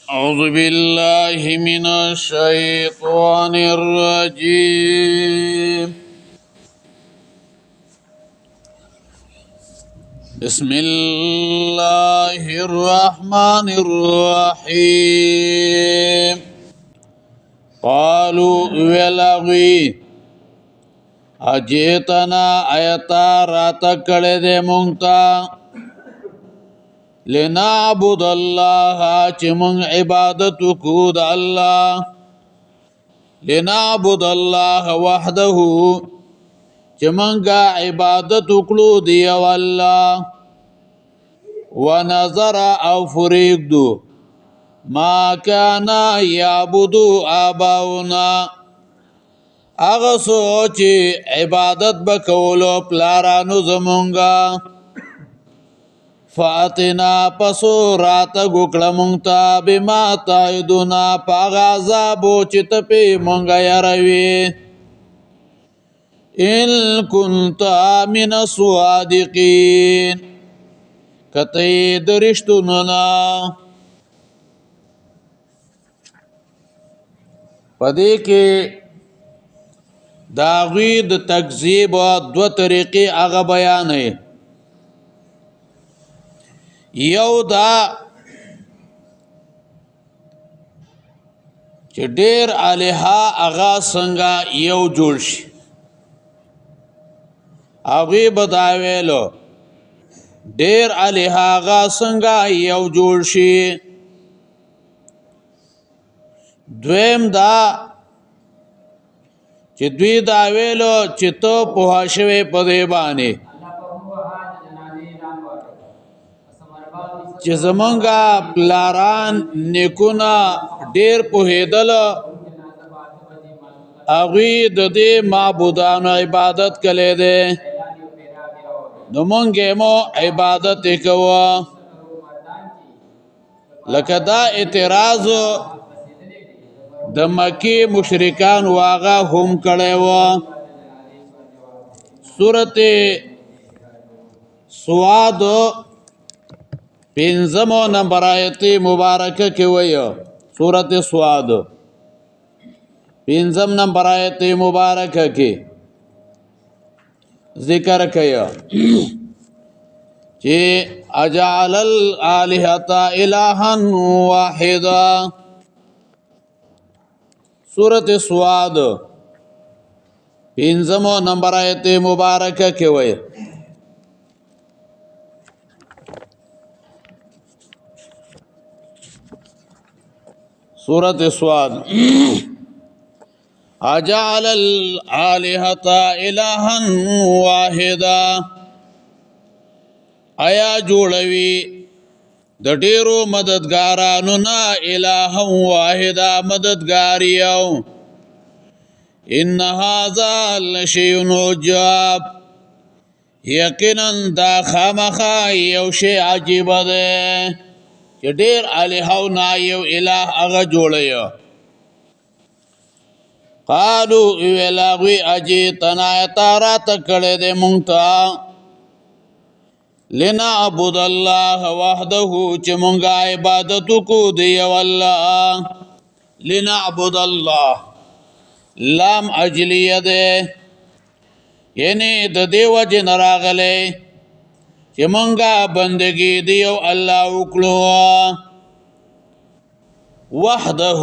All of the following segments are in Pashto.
أعوذ بالله من الشيطان الرجيم. بسم الله الرحمن الرحيم. قالوا ولغي أجئتنا آيتا راتك لدي مونتا لنعبد الله چمون عبادت کود الله لنعبد الله وحده چمونگا عبادت کلو دیو الله ونظر او فریق دو ما کانا یعبدو آباؤنا اغسو چی عبادت بکولو پلارانو زمونگا فاتنا پسو رات گکڑا مونگتا بما تایدونا پاغازا بوچت پی مونگا یروی ان کنتا من الصادقین کتی درشتوننا. پدې کې داغوی د تکذیب دو طریقې هغه بیانې. یو دا چې ډېر الها هغه څنګه یو جوړ شي، هغوی به دا ویلو ډېر الها هغه څنګه یو جوړ شي. دویم دا چې دوی دا ویلو چې ته پوه شوې په دې باندې چې زمونږه پلاران نیکونه ډېر پوهېدل، هغوی د دې معبودانو عبادت کلی دی، نو مونږ یې مو عبادت یې کوو. لکه دا اعتراض د مکی مشرکان واغه هم کړی و. سورت سواد 5 نمبر آیت مبارکه کې وایي، سورت سواد 5 نمبر آیت مبارکه کې ذکر کوي چې اجعل الالهة الها واحدا. سورت سواد 5 نمبر آیت مبارکه کې وایي، سورت سواد اجعل الالهة الها واحدا. آیا جوړوي د ډیرو مددګارانو نه الها واحدا مددګار یو. ان هذا لشیء عجاب، یقینا دا خامخا یو شی عجیب ده چې ډیر الهو نه یو اله هغه جوړی. قالو ویلاغوی اجیتنا تارات کړه دې مونږ ته لنعبد الله وحده چې مونږه عبادت کو دی والله. لنعبد الله لام اجلیه ده، یعنی د دې وجه نه راغلی چې مونږه بندگی دی او الله وکړو. وحده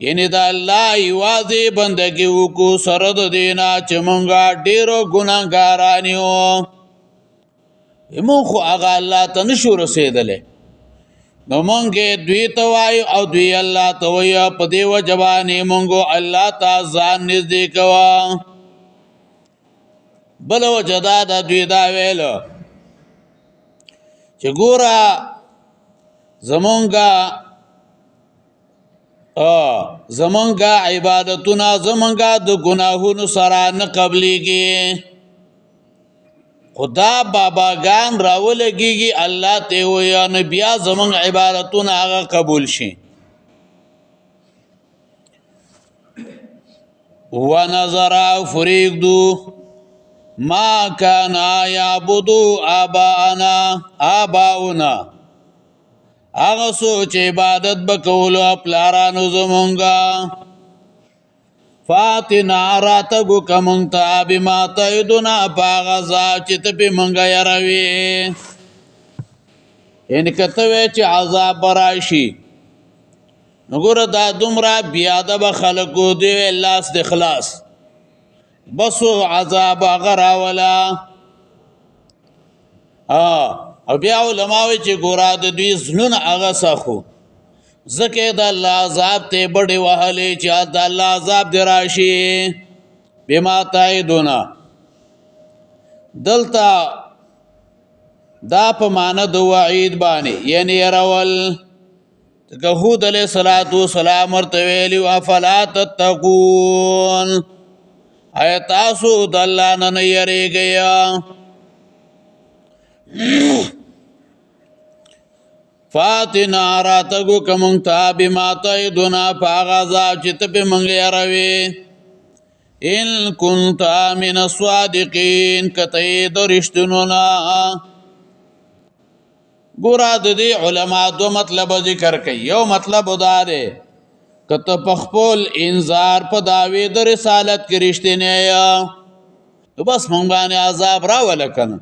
یعنی دا الله یوازې بندگی وکړو سره د دې نه چې مونږه ډېرو ګناهګاران یو. مونږ خو هغه الله ته نشو رسېدلی، نو مونږ دوی ته وایو او دوی الله ته وایو. په دې وجه باندې مونږ الله ته ځان نږدې کوو. بله وجه دا ده دوی دا ویلو چې ګوره زمونږه عبادتونه زمونږه د ګناهونو سره نه قبلیږي، خدا باباګان راولګیږي الله ته وایي نو بیا زمونږ عبادتونه هغه قبول شي. ونظر فریق دو ما کان یعبدو آباؤنا هغه څوک چې عبادت به کولو پلارانو زمونږه فاتنا راتګو که مونږ ته بما تعدنا په هغه عذاب چې ته پې مونږه یاروې یعنې که ته وایې چې عذاب به راشي نو ګوره دا دومره بېادبه خلکو دوی ویې لاس د خلاص بسو عذاب هغه راوله او بیا علما وایي چې ګوره د دوی زړونه هغه سخو ځکه د الله عذاب ته بډې وهلې چې د الله عذاب دې راشي بما تعدنا دلته دا په معنی د وعید باندې یعنی يرول که هود علیه السلام ورته ویلي افلا تتقون آیا تاسو د الله نه یریږئ فاتنا راتګو که مونږ ته بما تعدنا په هغه عذاب چې ته پې مونږ یاروې ان كنت من الصادقین که ته یې د رښتینو نه ګوره د دې علما دو مطلب ذکر کوي یو مطلب دا دی که ته په خپل انذار په دعوې د رسالت کې رښتینی یې نو بس مونږ باندې عذاب راوله که نه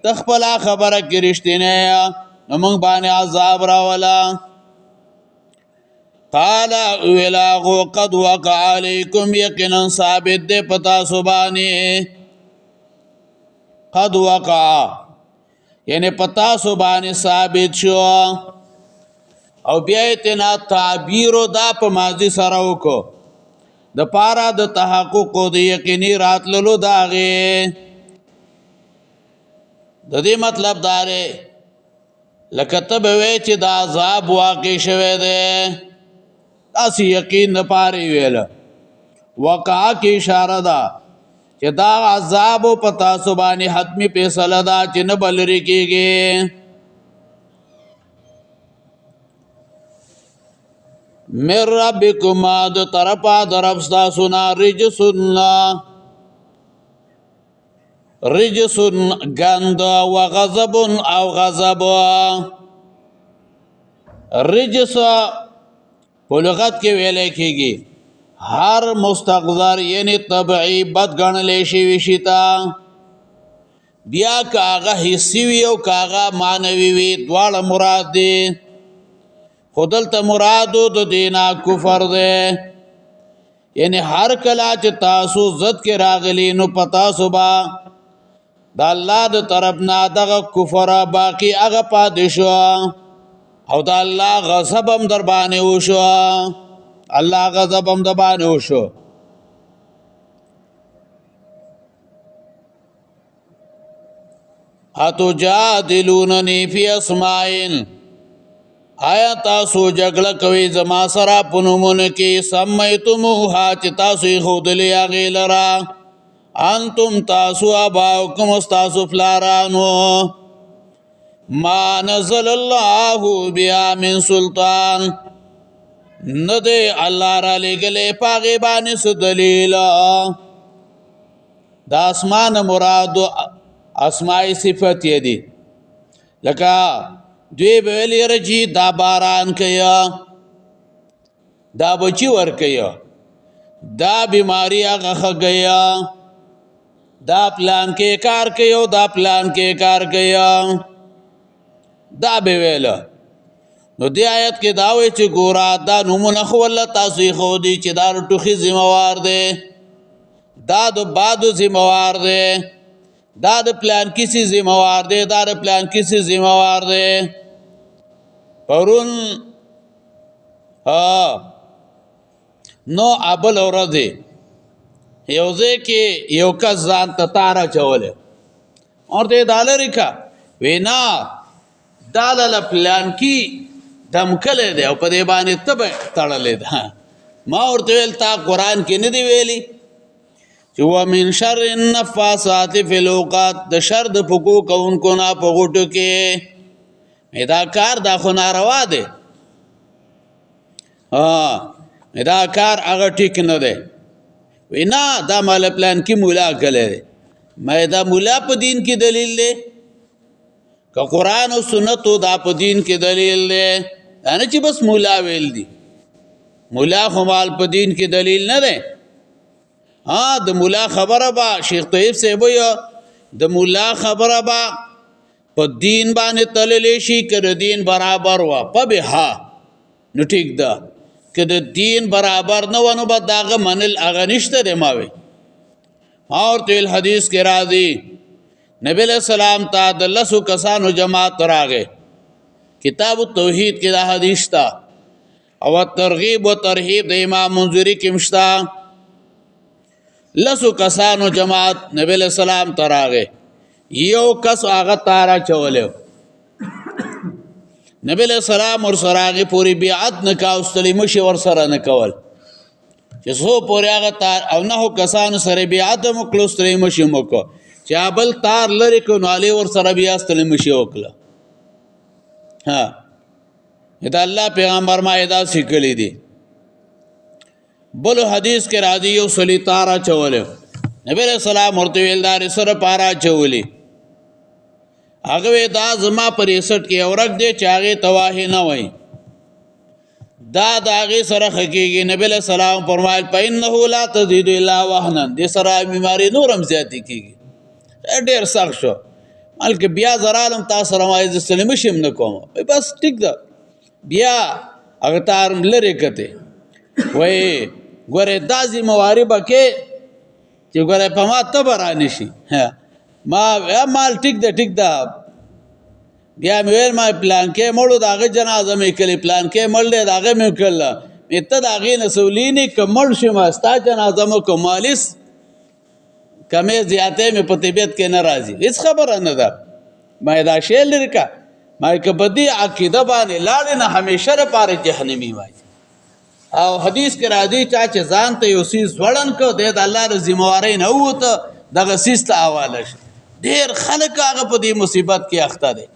ته خپله خبره کې رښتینی یې نو مونږ باندې عذاب راوله قال ویلاغو قد وقع علیکم یقینا ثابت دی په تاسو باندې قد وقع یعنی په تاسو باندې ثابت شو او بیا یې تینا تعبیرو دا په ماضي سره وکړو د پاره د تحقق د یقیني راتللو د هغې د دې مطلب دا دی لکه ته به وایې چې دا عذاب واقع شوی دی داسې یقین د پاره یې ویله وقعه کې اشاره ده چې دا عذاب په تاسو باندې حتمي فیصله ده چې نه به لرې کېږي من ربکم د طرفه د رب ستاسو نه رجسون گند و غضب او غضب رجس په لغت کې ویلی کېږي هر مستقذر یعنی طبعی بد ګڼلی شوي شي ته بیا که هغه حسي وي او که هغه معنوي وي دواړه مراد دي خو دلته مرادو د دې نه کفر دی یعنی هر کله چې تاسو ضد کې راغلي نو په تاسو به د الله د طرف نه دغه کفر باقي هغه پاتې شو او د الله غضب هم در باندې وشو الله غضب هم در باندې وشو اتجادلوننی فی اسماء آیا تاسو جګړه کوي زما سره په نومونو کې سمیتموها چې تاسو یې ښودلې هغې لره انتم تاسو اباؤکم استاسو پلارانو ما نزل الله بیا من سلطان نه دی الله را لېږلی په هغې باندې څه دلیل د اسمان مرادو اسماء صفت یې دي لکه دوی به ویل یاره چې دا باران کوي دا بچي ورکوي دا بیماري هغه ښه کوي دا پلان کې کار کوي او دا پلان کې کار کوي دا به ویله نو دې آیت کې دا وایي چې ګوره دا نومونه خو والله تاسو یې ښودي چې دا د ټوخي ذمهوار دی دا د بادو ذمهوار دی دا د پلان کسی ذمہوار دی دا د پلان کسی ذمہوار دی پرون نو ابل ورځې یو ځای کې یو کس ځان ته تاره اچولی ورته یې دا لرې که وینا دا له پلان کې دمکلی دی او په دې باندې تبه تړلی ده ما ورته ویل تا قرآن کې نه دی ویلي چې ومن شر النفاثات فی العقد د شر د پکو کوونکو نه په غوټو کې دا کار دا خو ناروا دی دا کار هغه ټیک نه دی وی نه دا مال پلان کې مولا کلی دی ما دا مولا په دین کې دلیل دی که قرآن او سنتو دا په دین کې دلیل دی، دا نه چې بس مولا ویل دي. مولا خو مال په دین کې دلیل نه دی. د مولا خبره به شیخ طیب صاحب وایي د مولا خبره به په دین باندې تللی شي که د دین برابر وه فبها، نو ټیک ده. که د دین برابر نه و نو به د هغه منل هغه نشته دی. ما وی ما ورته ویل حدیث کې راځي نبی علیہ السلام ته د 10 کسانو جماعت راغی. کتاب التوحید کې دا حدیث تا او ترغیب و ترهیب د امام منذری کې مشتا. 10 کسانو جماعت نبی علیہ السلام ته راغی. یو کس هغه تارا چولیو. نبی علیہ السلام ورسره هغې پورې بیعت نه کا او ستړي مشي ورسره نه کول چې څو پورې هغه تار او 9 کسانو سره بیعت هم وکړو ستړي مشي هم وکړو چې بل تار لرې کړو نو هلې ورسره بیا ستړي مشي وکړه. دا الله پیغمبر ما یې داسې کړي دي. بلو حدیث کې راځي یو سړي تار اچولی. نبی علیہ السلام ورته ویل دا سره پاره اچولي. هغه وی دا زما پر 61 کې اورک دی چې هغې تواهی نه وای. دا د هغې سره ښه کېږي. نبی علیہ السلام فرمایل فإنه لا تزيد الا وهنا، دې سره بیماري نور هم زیاتې کېږي. ډېر سخت شو. بلکې بیا زرالم تا سره وایي زه ستړی مشي هم نه کوم. بس ټیک ده. بیا هغه تار لرې کتې وایي ګورې دا ذمهواري به کې چې ګورې په ما ته به رانشي. ما مال ټیک ده ټیک ده. بیا مې ویل ما پلانکې مړو د هغه جنازه مې کړې، پلانکې مړ دی د هغه مې کړله. مې ته د هغې نه سولینې که مړ شم ستا جنازه مو که مالس کمې زیاتې مې په طبیعت کې نه راځي. هېڅ خبره نه ده. ما یې دا شی لرې که ما که په دې عقیده باندې لاړې نه همیشه دپاره جهنمي وایي. او حدیث کې راځي چا چې ځان ته یو څیز ځوړن کړ دی د الله د ذمهوارۍ نه ووته دغه څیز ته حواله شي. ډېر خلک هغه په دې مصیبت کې اخته دی.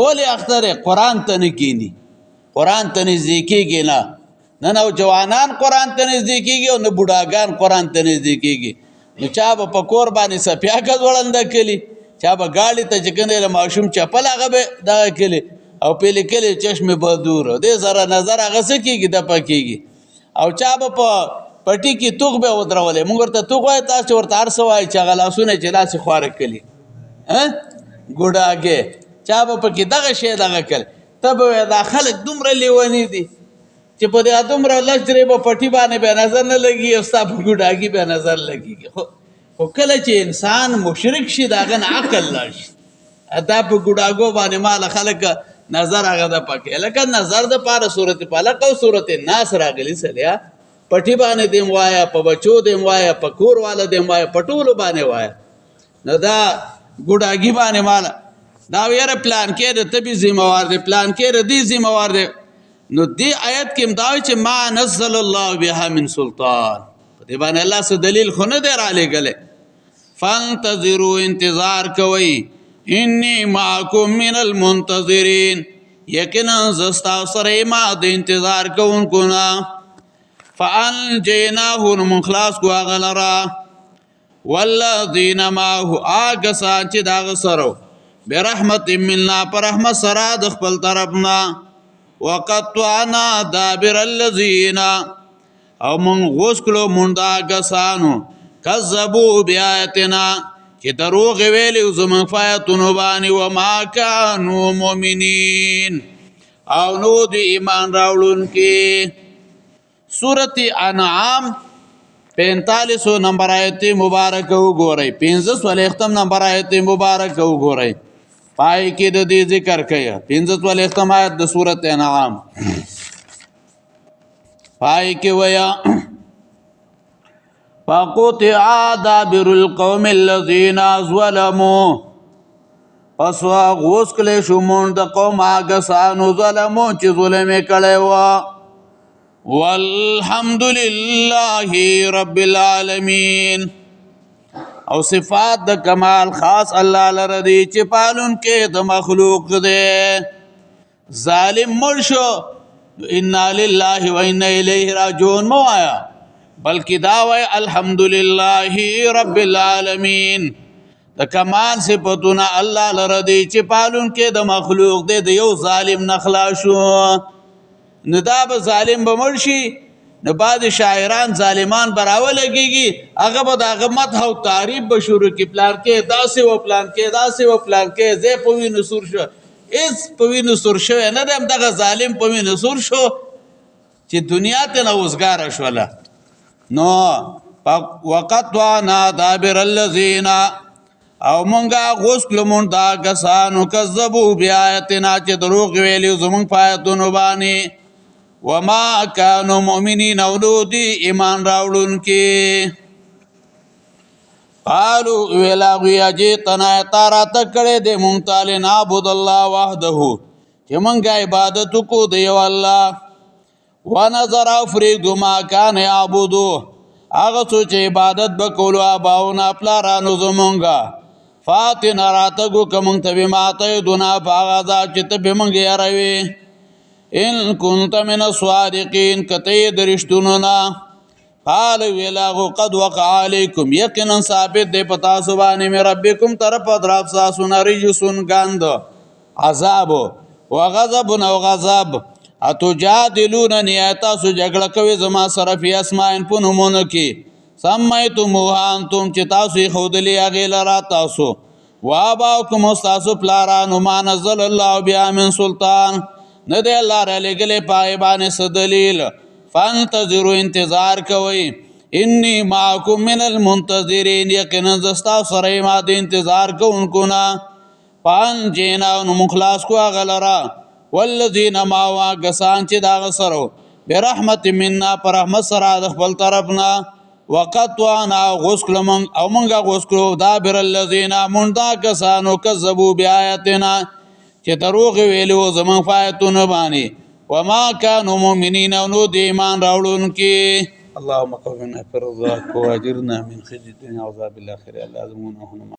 ولې اخته دی؟ قرآن ته نه کیني، قرآن ته نږدې کېږي نه. نه نوجوانان قرآن ته نږدې کېږي او نه بوډاګان قرآن ته نږدې کېږي. نو چا به په کور باندې سپیاکه ځوړنده کړي، چا به ګاډي ته چې کوم دی د ماشوم چپل هغه به دغه کړي او پې لیکلي چشم بدور دې سره نظر هغه څه کېږي دپه کېږي. او چا به په پټي کې توغ به ودرولې. موږ ورته توغ وایو، تاسو ورته هر څه وایي چې هغه لاسونه چې داسې خواره کړي ګوډاګې. چا به پکې دغه شی دغه کړ. ته به وایې دا خلک دومره لیوني دي چې په دې دومره لس درې به پټي باندې بیا نظر نه لګي او ستا په ګوډاګي بیا نظر لګېږي. خو کله چې انسان مشرک شي د هغه نه عقل لاړ شي. دا په ګوډاګو باندې ماله خلک نظر هغه د پکې لکه نظر دپاره صورت فلق او صورت ناس راغلي سړیا. پټي باندې دې م وایه، په بچو دې م وایه، په کور والا دې م وایه، په ټولو باندې وایه. نو دا ګوډاګي باندې ماله دا ویره پلان کې د طبي ذمهوار دی، پلان کې د دې ذمهوار دی. نو دې آیت کې هم دا وایي چې ما نزل الله بها من سلطان. په دې باندې الله څه دلیل خو نه دی رالیږلی. فانتظروا انتظار کوئ انی معکم من المنتظرین، یقینا زه ستاسو سره یم د انتظار کوونکو نه. فانجیناه نو موږ خلاص کړو هغه لره والذین معه هغه کسان چې د هغه سره و برحمت منا په رحمت سره د خپل طرف نه. وقطعنا دابر الذین او موږ غوڅ کړو موږ د هغه کسانو کذبوا بآیاتنا چې دروغ ویلي زموږ په آیتونو باندې وما کانوا مؤمنین او نو د ایمان راوړونکي. سورت انعام 45 نمبر آیت مبارک وګورئ، 45 نمبر آیت مبارک وګورئ. پای کې د دې ذکر کوي 45 آیت د سورت انعام. پای کې ویا فقطع دابر القوم الذين ظلموا، پس غوڅ کړی شو مونږ د قوم هغه کسانو ظلمو چې ظلم یې کړی و. والحمد لله رب العالمین. او صفات د کمال خاص الله لره دی چې پالونکی د مخلوق دی. ظالم مړ شو انا لله و انا الیه راجعون مو وایا، بلکې دا وای الحمدلله رب العالمین. د کمال صفتونه الله لره دی چې پالون کې د مخلوق دی د یو ظالم نه خلاص شو. نو دا به ظالم به مړ شي، نو بعد شاعران ظالمان به راولګېږي، هغه به د هغه مدح او تعریف به شروع کړي، پلان کې داسې و، پلان کې داسې و، پلان کې ځای په وینو سور شو. هېڅ په وینو سور شوی نه دی، همدغه ظالم په وینو سور شو چې دنیا ته نه اوزګاره شوله. نو وقطعنا دابر الذین، او مونږه غوڅ کړو مونږ دا کسانو کذبوا بآیاتنا چې دروغ ویلي زمونږ په آیتونو باندې. وما كانوا مؤمنین، او نو دی ایمان راوړونکي. قالوا ویلا غوی اجیتنا، تا راته کړی دی مونږ ته لنعبد الله وحده، چې مونږ عبادت وکړو د یو الله. ونظر او پرېږدو ما کان یعبدو، هغه څو چې عبادت به کولو آباؤنا پلارانو زمونږه. فاتنا راتګو که مونږ ته بما تعدنا، په هغه عذاب چې ته به مونږ یاروې. ان كنت من الصادقین، که ته یې د رښتونو نه. قال ویل هغو قد وقع علیکم، یقینا ثابت دی په تاسو باندې مې ربکم طرفه د رب ستاسو نه رجسون ګند، عذاب و غضب او غضب. اتجادلوننی، تاسو جګړه کوئ زما سره فی اسماء په نومونو کې سمیتموها انتم چې تاسو یې ښودلي هغې لره تاسو. وآباؤکم، او ستاسو پلارانو ما نزل الله بها من سلطان، نه دی الله رالیږلی په هغې باندې څه دلیل. فانتظروا، انتظار کوئ. انی معکم من المنتظرین، یقینا زه ستاسو سره یم د انتظار کوونکو نه. فانجیناه، نو موږ خلاص کړو هغه لره، والذین معه، کسان چې د هغه سره برحمت منا، په رحمت سره د خپل طرف نه. وقطعنا، غوڅ کړو موږ، او موږ غوڅ کړو دابر الذین، مونږ دا کسانو کذبوا بآیاتنا چې دروغ ویلي وو زموږ په آیتونو باندې. وما كانوا مؤمنین، او نو د ایمان راوړونکي. اللهم قونا في رضاك واجرنا من خزي الدنيا وعذاب الاخره. الله زموږ